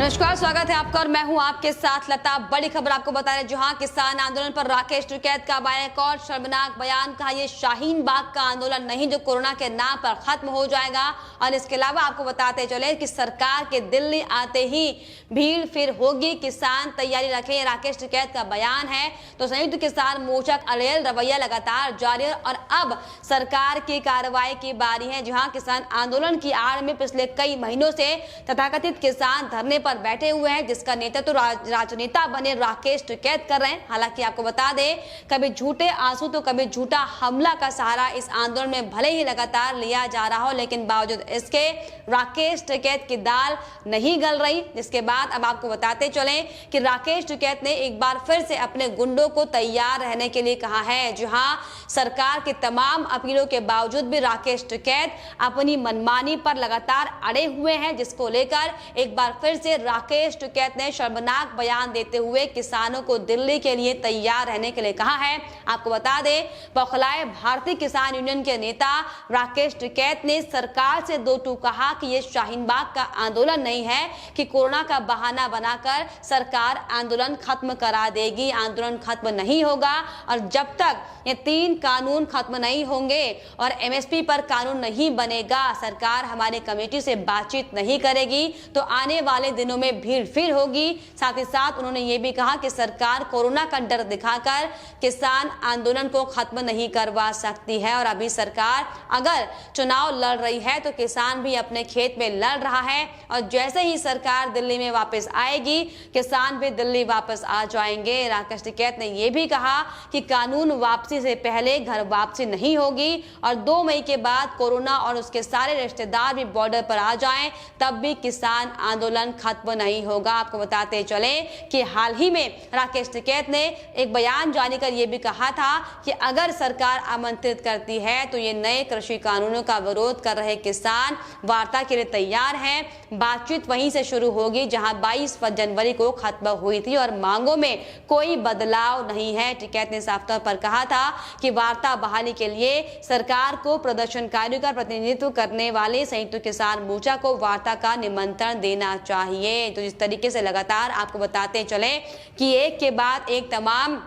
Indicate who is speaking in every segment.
Speaker 1: नमस्कार, स्वागत है आपका और मैं हूं आपके साथ लता। बड़ी खबर आपको बता रहे, जहां किसान आंदोलन पर राकेश टिकैत का बयान, एक और शर्मनाक बयान। कहा ये शाहीन बाग का आंदोलन नहीं जो कोरोना के नाम पर खत्म हो जाएगा। और इसके अलावा आपको बताते चले कि सरकार के दिल्ली आते ही भीड़ फिर होगी, किसान तैयारी रखें, राकेश टिकैत का बयान है। तो संयुक्त किसान मोर्चा अड़ेल रवैया लगातार जारी है और अब सरकार की कार्रवाई की बारी है। जहां किसान आंदोलन की आड़ में पिछले कई महीनों से तथाकथित किसान धरने पर बैठे हुए हैं, जिसका नेतृत्व राजनेता बने राकेश टिकैत कर रहे हैं। हालांकि आपको बता दें, कभी झूठे आंसू तो कभी झूठा हमला का सहारा इस आंदोलन में भले ही लगातार लिया जा रहा हो, लेकिन बावजूद इसके राकेश टिकैत की दाल नहीं गल रही। जिसके बाद अब आपको बताते चले कि राकेश टिकैत ने एक बार फिर से अपने गुंडों को तैयार रहने के लिए कहा है। जहां सरकार की तमाम अपीलों के बावजूद भी राकेश टिकैत अपनी मनमानी पर लगातार अड़े हुए हैं, जिसको लेकर एक बार फिर से राकेश टिकैत ने शर्मनाक बयान देते हुए किसानों को दिल्ली के लिए तैयार रहने के लिए कहा है। आपको बता दें, बौखलाए भारतीय किसान यूनियन के नेता राकेश टिकैत ने सरकार से दो टूक कहा कि यह शाहीन बाग का आंदोलन नहीं है कि कोरोना का बहाना बनाकर सरकार आंदोलन खत्म करा देगी। आंदोलन खत्म नहीं होगा और जब तक ये 3 कानून खत्म नहीं होंगे और एमएसपी पर कानून नहीं बनेगा, सरकार हमारी कमेटी से बातचीत नहीं करेगी। तो आने वाले दिनों में भीड़ फिर होगी। साथ ही साथ उन्होंने ये भी कहा कि सरकार कोरोना का डर दिखाकर किसान आंदोलन को खत्म नहीं करवा सकती है। और अभी सरकार अगर चुनाव लड़ रही है तो किसान भी अपने खेत में लड़ रहा है और जैसे ही सरकार दिल्ली में वापस आएगी, किसान भी दिल्ली वापस आ जाएंगे। राकेश टिकैत ने यह भी कहा कि कानून वापसी से पहले घर वापसी नहीं होगी और 2 मई के बाद कोरोना और उसके सारे रिश्तेदार भी बॉर्डर पर आ जाएं, तब भी किसान आंदोलन खत्म नहीं होगा। आपको बताते चले कि हाल ही में राकेश टिकैत ने एक बयान जारी कर यह भी कहा था कि अगर सरकार आमंत्रित करती है तो ये नए कृषि कानूनों का विरोध कर रहे किसान वार्ता के लिए तैयार हैं। बातचीत वहीं से शुरू होगी जहां 22 जनवरी को खत्म हुई थी और मांगों में कोई बदलाव नहीं है। टिकैत ने साफ तौर पर कहा था कि वार्ता बहाली के लिए सरकार को प्रदर्शनकारियों का प्रतिनिधित्व करने वाले संयुक्त किसान मोर्चा को वार्ता का निमंत्रण देना चाहिए। तो इस तरीके से लगातार आपको बताते चले कि एक के बाद एक तमाम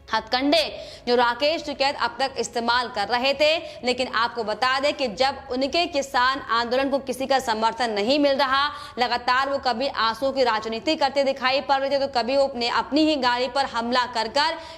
Speaker 1: हथकंडे जो राकेश टिकैत अब तक इस्तेमाल कर रहे थे, लेकिन आपको बता दें कि जब उनके किसान आंदोलन को किसी का समर्थन नहीं मिल रहा, लगातार वो कभी आंसू की राजनीति करते दिखाई पड़ रहे थे, तो कभी वो अपनी ही गाड़ी पर हमला कर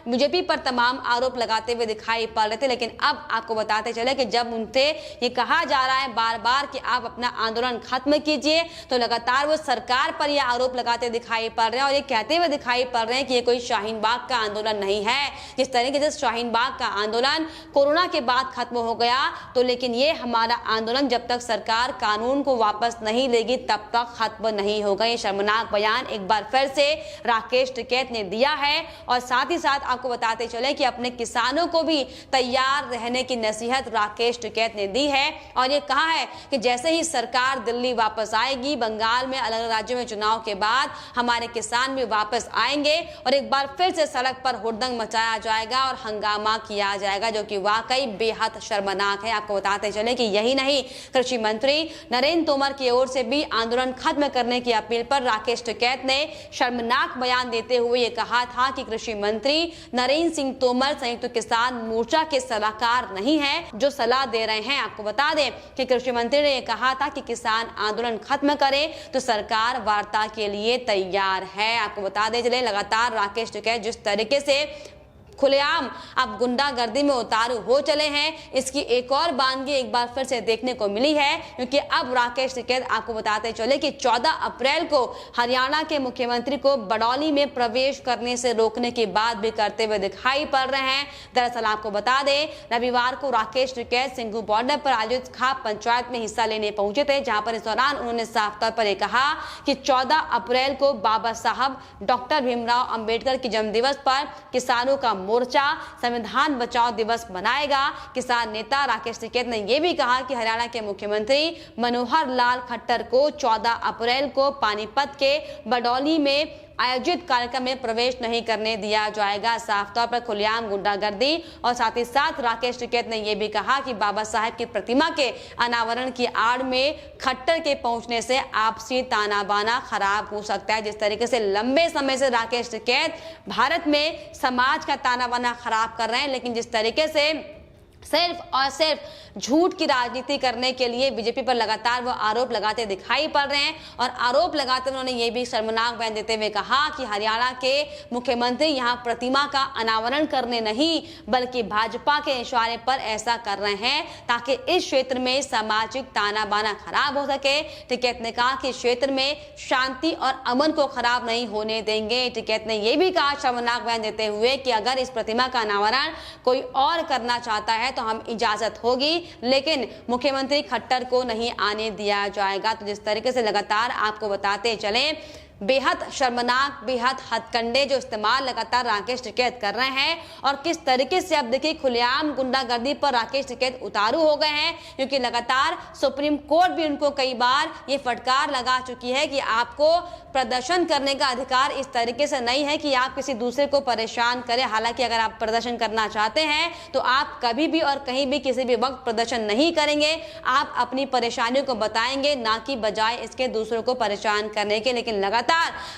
Speaker 1: बीजेपी पर तमाम आरोप लगाते हुए दिखाई पड़ रहे थे। लेकिन अब आपको बताते चले कि जब उनसे ये कहा जा रहा है बार बार कि आप अपना आंदोलन खत्म कीजिए, तो लगातार वो सरकार पर यह आरोप लगाते दिखाई पड़ रहे हैं और ये कहते हुए दिखाई पड़ रहे हैं कि ये कोई शाहीन बाग का आंदोलन नहीं है। जिस तरीके से शाहीन बाग का आंदोलन कोरोना के बाद खत्म हो गया, तो लेकिन ये हमारा आंदोलन जब तक सरकार कानून को वापस नहीं लेगी तब तक खत्म नहीं होगा। ये शर्मनाक बयान एक बार फिर से राकेश टिकैत ने दिया है और साथ ही साथ आपको बताते चले कि अपने किसानों को भी तैयार रहने की नसीहत राकेश टिकैत ने दी है और ये कहा है कि जैसे ही सरकार दिल्ली वापस आएगी, बंगाल में अलग अलग राज्यों में चुनाव के बाद हमारे किसान भी वापस आएंगे और एक बार फिर से सड़क पर हुड़दंग मचाया जाएगा और हंगामा किया जाएगा, जो कि वाकई बेहद शर्मनाक है। आपको बताते चले कि यही नहीं, कृषि मंत्री नरेंद्र तोमर की ओर से भी आंदोलन खत्म करने की अपील पर राकेश टिकैत ने शर्मनाक बयान देते हुए ये कहा था कि कृषि मंत्री नरेंद्र सिंह तोमर संयुक्त किसान मोर्चा के सलाहकार नहीं है जो सलाह दे रहे हैं। आपको बता दें कि कृषि मंत्री ने यह कहा था कि किसान आंदोलन खत्म करे तो सरकार वार्ता के लिए तैयार है। आपको बता दें चले लगातार राकेश टिकैत जिस तरीके से खुलेआम अब गुंडागर्दी में उतारू हो चले हैं, इसकी एक और बानगी एक बार फिर से देखने को मिली है, क्योंकि अब राकेश टिकैत आपको बताते चले कि 14 अप्रैल को हरियाणा के मुख्यमंत्री को बडौली में प्रवेश करने से रोकने की बात भी करते हुए दिखाई पड़ रहे हैं। दरअसल आपको बता दें, रविवार को राकेश टिकैत सिंघू बॉर्डर पर आयोजित खाप पंचायत में हिस्सा लेने पहुंचे थे, जहां पर इस दौरान उन्होंने साफ तौर पर यह कहा कि 14 अप्रैल को बाबा साहब डॉक्टर भीमराव अंबेडकर के जन्मदिवस पर किसानों का मोर्चा संविधान बचाओ दिवस मनाएगा। किसान नेता राकेश टिकैत ने यह भी कहा कि हरियाणा के मुख्यमंत्री मनोहर लाल खट्टर को 14 अप्रैल को पानीपत के बडौली में आयोजित कार्यक्रम में प्रवेश नहीं करने दिया जाएगा। साफ तौर पर खुलेआम गुंडागर्दी और साथ ही साथ राकेश टिकैत ने यह भी कहा कि बाबा साहेब की प्रतिमा के अनावरण की आड़ में खट्टर के पहुंचने से आपसी ताना बाना खराब हो सकता है। जिस तरीके से लंबे समय से राकेश टिकैत भारत में समाज का ताना बाना खराब कर रहे हैं, लेकिन जिस तरीके से सिर्फ और सिर्फ झूठ की राजनीति करने के लिए बीजेपी पर लगातार वो आरोप लगाते दिखाई पड़ रहे हैं। और आरोप लगाते उन्होंने ये भी शर्मनाक बयान देते हुए कहा कि हरियाणा के मुख्यमंत्री यहाँ प्रतिमा का अनावरण करने नहीं बल्कि भाजपा के इशारे पर ऐसा कर रहे हैं ताकि इस क्षेत्र में सामाजिक ताना बाना खराब हो सके। टिकैत ने कहा कि क्षेत्र में शांति और अमन को खराब नहीं होने देंगे। टिकैत ने यह भी कहा शर्मनाक बयान देते हुए कि अगर इस प्रतिमा का अनावरण कोई और करना चाहता है तो हम इजाजत होगी, लेकिन मुख्यमंत्री खट्टर को नहीं आने दिया जाएगा। तो जिस तरीके से लगातार आपको बताते चले बेहद शर्मनाक, बेहद हथकंडे जो इस्तेमाल लगातार राकेश टिकैत कर रहे हैं और किस तरीके से अब देखिए खुलेआम गुंडागर्दी पर राकेश टिकैत उतारू हो गए हैं, क्योंकि लगातार सुप्रीम कोर्ट भी उनको कई बार ये फटकार लगा चुकी है कि आपको प्रदर्शन करने का अधिकार इस तरीके से नहीं है कि आप किसी दूसरे को परेशान करें। हालांकि अगर आप प्रदर्शन करना चाहते हैं तो आप कभी भी और कहीं भी किसी भी वक्त प्रदर्शन नहीं करेंगे, आप अपनी परेशानियों को बताएंगे, ना कि बजाय इसके दूसरों को परेशान करने के। लेकिन लगातार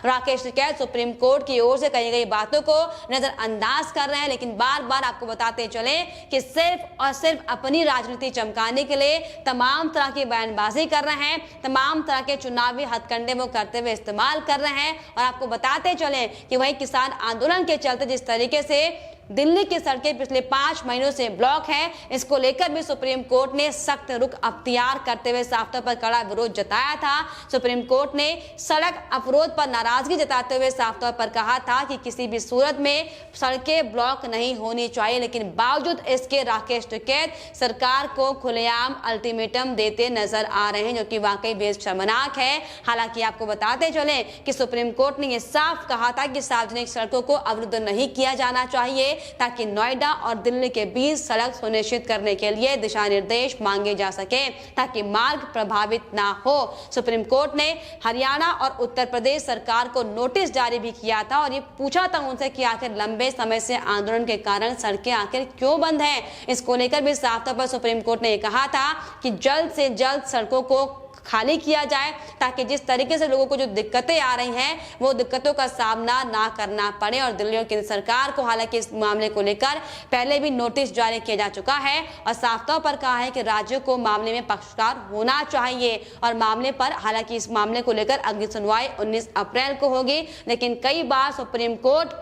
Speaker 1: राकेश टिकैत सुप्रीम कोर्ट की ओर से कही गई बातों को नजरअंदाज कर रहे हैं, लेकिन बार बार आपको बताते चले कि सिर्फ और सिर्फ अपनी राजनीति चमकाने के लिए तमाम तरह की बयानबाजी कर रहे हैं, तमाम तरह के चुनावी हथकंडे वो करते हुए इस्तेमाल कर रहे हैं। और आपको बताते चले कि वही किसान आंदोलन के चलते जिस तरीके से दिल्ली की सड़कें पिछले 5 महीनों से ब्लॉक है, इसको लेकर भी सुप्रीम कोर्ट ने सख्त रुख अख्तियार करते हुए साफ तौर पर कड़ा विरोध जताया था। सुप्रीम कोर्ट ने सड़क अवरोध पर नाराजगी जताते हुए साफ तौर पर कहा था कि किसी भी सूरत में सड़कें ब्लॉक नहीं होनी चाहिए, लेकिन बावजूद इसके राकेश टिकैत सरकार को खुलेआम अल्टीमेटम देते नजर आ रहे हैं, जो कि वाकई बेहद शर्मनाक है। हालांकि आपको बताते चले कि सुप्रीम कोर्ट ने यह साफ कहा था कि सार्वजनिक सड़कों को अवरुद्ध नहीं किया जाना चाहिए ताकि नोएडा और दिल्ली के बीच सड़क सुनिश्चित करने के लिए दिशा निर्देश मांगे जा सके ताकि मार्ग प्रभावित ना हो। सुप्रीम कोर्ट ने हरियाणा और उत्तर प्रदेश सरकार को नोटिस जारी भी किया था और ये पूछा था उनसे कि आखिर लंबे समय से आंदोलन के कारण सड़कें आखिर क्यों बंद हैं। इसको लेकर भी साफ तौर पर सुप्रीम कोर्ट ने कहा था कि जल्द से जल्द सड़कों को खाली किया जाए ताकि जिस तरीके से लोगों को जो दिक्कतें आ रही हैं वो दिक्कतों का सामना ना करना पड़े। और दिल्ली और केंद्र सरकार को हालांकि इस मामले को लेकर पहले भी नोटिस जारी किया जा चुका है और साफ तौर पर कहा है कि राज्यों को मामले में पक्षकार होना चाहिए। और मामले पर हालांकि इस मामले को लेकर अगली सुनवाई 19 अप्रैल को होगी, लेकिन कई बार सुप्रीम कोर्ट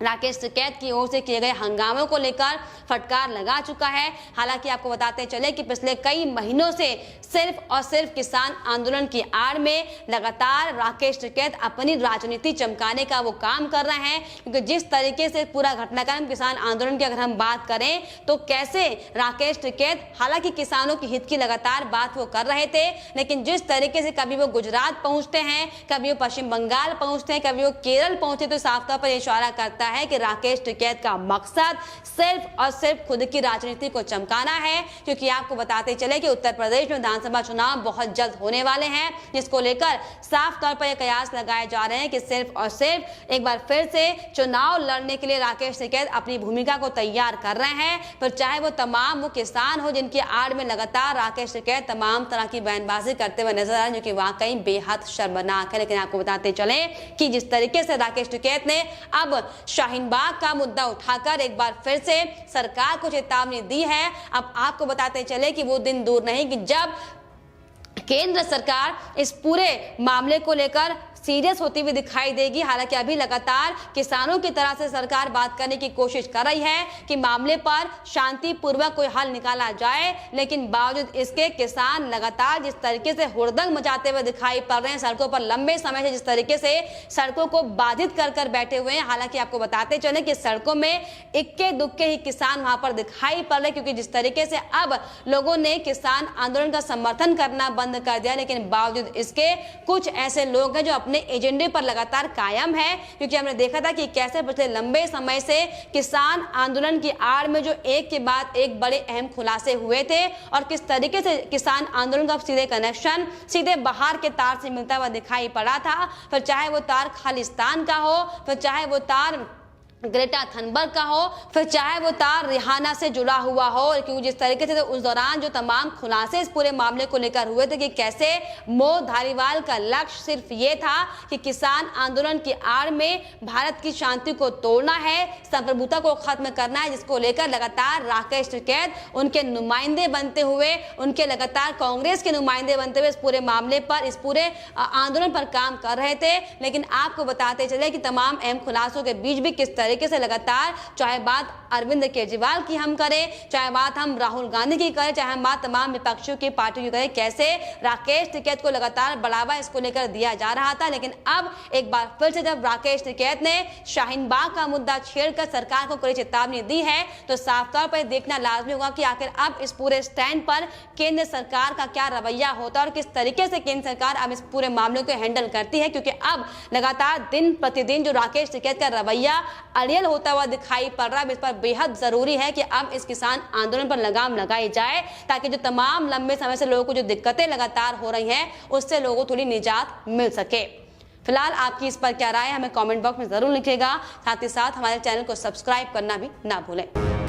Speaker 1: राकेश टिकैत की ओर से किए गए हंगामों को लेकर फटकार लगा चुका है। हालांकि आपको बताते चले कि पिछले कई महीनों से सिर्फ और सिर्फ किसान आंदोलन की आड़ में लगातार राकेश टिकैत अपनी राजनीति चमकाने का वो काम कर रहे हैं, क्योंकि जिस तरीके से पूरा घटनाक्रम किसान आंदोलन की अगर हम बात करें तो कैसे राकेश टिकैत हालांकि किसानों के हित की लगातार बात वो कर रहे थे, लेकिन जिस तरीके से कभी वो गुजरात पहुंचते हैं, कभी वो पश्चिम बंगाल पहुंचते हैं, कभी वो केरल पहुंचे, तो साफ तौर पर इशारा करता है कि राकेश टिकैत का मकसद सिर्फ और सिर्फ खुद की राजनीति को चमकाना है। क्योंकि आपको बताते चले कि उत्तर प्रदेश में विधानसभा चुनाव बहुत जल्द होने वाले हैं, जिसको लेकर साफ तौर पर यह कयास लगाए जा रहे हैं कि सिर्फ और सिर्फ एक बार फिर से चुनाव लड़ने के लिए राकेश टिकैत अपनी भूमिका को तैयार कर रहे हैं। फिर चाहे वो तमाम वो किसान हो जिनकी आड़ में लगातार राकेश टिकैत तमाम तरह की बयानबाजी करते हुए नजर आ रहे हैं, जो कि वाकई बेहद शर्मनाक है। लेकिन आपको बताते चले कि जिस तरीके से राकेश टिकैत ने अब शाहीन बाग का मुद्दा उठाकर एक बार फिर से सरकार को चेतावनी दी है, अब आपको बताते चले कि वो दिन दूर नहीं कि जब केंद्र सरकार इस पूरे मामले को लेकर सीरियस होती हुई दिखाई देगी। हालांकि अभी लगातार किसानों की तरह से सरकार बात करने की कोशिश कर रही है कि मामले पर शांतिपूर्वक कोई हल निकाला जाए, लेकिन बावजूद इसके किसान लगातार जिस तरीके से हुड़दंग मचाते हुए दिखाई पड़ रहे हैं, सड़कों पर लंबे समय से जिस तरीके से सड़कों को बाधित कर कर बैठे हुए हैं। हालांकि आपको बताते चले कि सड़कों में इक्के दुक्के ही किसान वहां पर दिखाई पड़ रहे, क्योंकि जिस तरीके से अब लोगों ने किसान आंदोलन का समर्थन करना बंद कर दिया, लेकिन बावजूद इसके कुछ ऐसे लोग हैं जो अपने एजेंडे पर लगातार कायम है, क्योंकि हमने देखा था कि कैसे पिछले लंबे समय से किसान आंदोलन की आड़ में जो एक के बाद एक बड़े अहम खुलासे हुए थे और किस तरीके से किसान आंदोलन का सीधे कनेक्शन सीधे बाहर के तार से मिलता हुआ दिखाई पड़ा था। फिर चाहे वो तार खालिस्तान का हो, फिर चाहे वो तार ग्रेटा थनबर्ग का हो, फिर चाहे वो तार रिहाना से जुड़ा हुआ हो, क्योंकि जिस तरीके से उस दौरान जो तमाम खुलासे इस पूरे मामले को लेकर हुए थे कि कैसे मो धारीवाल का लक्ष्य सिर्फ ये था कि किसान आंदोलन की आड़ में भारत की शांति को तोड़ना है, संप्रभुता को खत्म करना है, जिसको लेकर लगातार राकेश टिकैत उनके नुमाइंदे बनते हुए, उनके लगातार कांग्रेस के नुमाइंदे बनते हुए इस पूरे मामले पर, इस पूरे आंदोलन पर काम कर रहे थे। लेकिन आपको बताते चले कि तमाम अहम खुलासों के बीच भी किस तरीके से लगातार, चाहे बात अरविंद केजरीवाल की हम करें, चाहे बात हम राहुल गांधी की करें, चाहे हम बात तमाम विपक्षियों की पार्टियों की करें, कैसे राकेश टिकैत को लगातार बढ़ावा इसको लेकर दिया जा रहा था। लेकिन अब एक बार फिर से जब राकेश टिकैत ने शाहीन बाग का मुद्दा छेड़कर सरकार को कड़ी चेतावनी दी है, तो साफ तौर पर देखना लाजमी होगा कि आखिर अब इस पूरे स्टैंड पर केंद्र सरकार का क्या रवैया होता है और किस तरीके से केंद्र सरकार अब इस पूरे मामले को हैंडल करती है, क्योंकि अब लगातार दिन प्रतिदिन जो राकेश टिकैत का रवैया अड़ियल होता हुआ दिखाई पड़ रहा है। इस पर बेहद जरूरी है कि अब इस किसान आंदोलन पर लगाम लगाई जाए, ताकि जो तमाम लंबे समय से लोगों को जो दिक्कतें लगातार हो रही हैं उससे लोगों को थोड़ी निजात मिल सके। फिलहाल आपकी इस पर क्या राय है हमें कमेंट बॉक्स में जरूर लिखिएगा। साथ ही साथ हमारे चैनल को सब्सक्राइब करना भी ना भूलें।